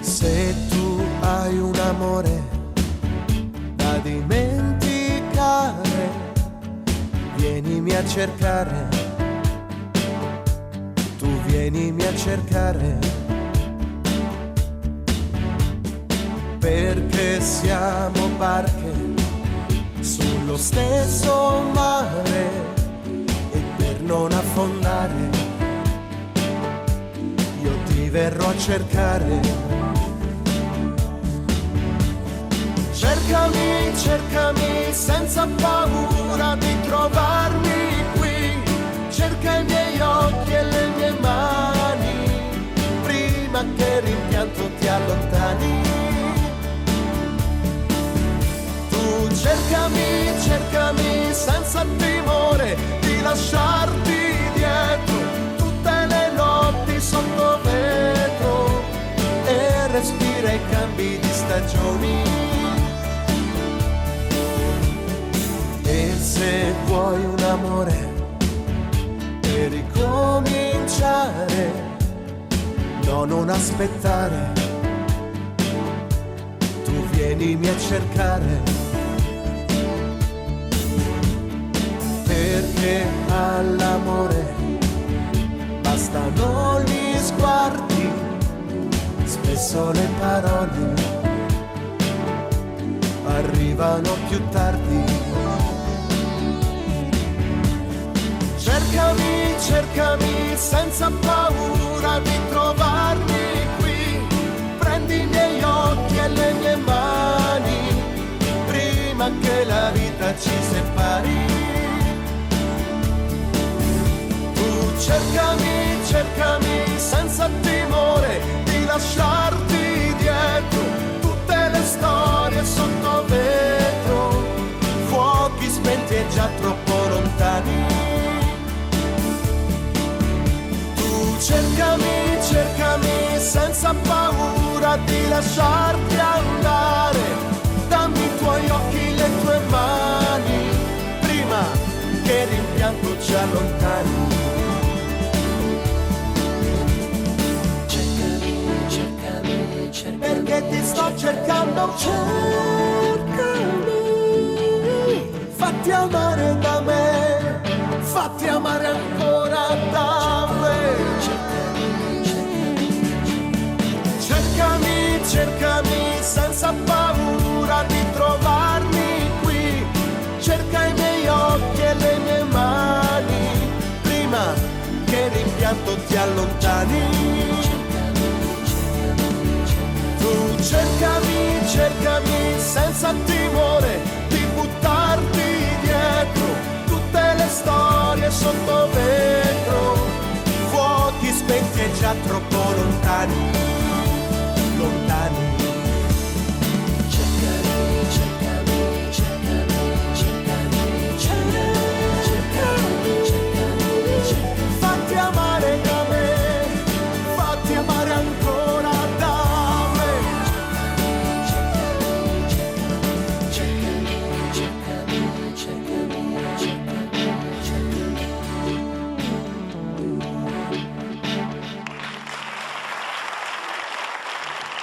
Se tu hai un amore da dimenticare, vienimi a cercare, tu vienimi a cercare, perché siamo barche sullo stesso mare e per non affondare io ti verrò a cercare. Cercami, cercami senza paura di trovarmi qui, cerca i miei occhi e le mie mani, prima che il rimpianto ti allontani. Tu cercami, cercami senza timore di lasciarti dietro tutte le notti sotto vetro e respira i cambi di stagioni. E se vuoi un amore per ricominciare, no, non aspettare, tu vienimi a cercare, perché all'amore bastano gli sguardi, spesso le parole arrivano più tardi. Cercami, cercami senza paura di trovarmi qui, prendi i miei occhi e le mie mani, prima che la vita ci separi. Tu cercami, cercami senza timore di lasciarti dietro tutte le storie sotto vetro, fuochi spenti e già troppo lontani. Cercami, cercami senza paura di lasciarti andare, dammi i tuoi occhi, le tue mani, prima che il rimpianto ci allontani. Cercami, cercami, cercami, perché ti sto cercando, cercami, fatti amare da me, fatti amare ancora da me. Cercami, cercami senza paura di trovarmi qui, cerca i miei occhi e le mie mani, prima che il rimpianto ti allontani. Tu cercami, cercami senza timore di buttarti dietro tutte le storie sotto vetro, fuochi spenti e già troppo lontani.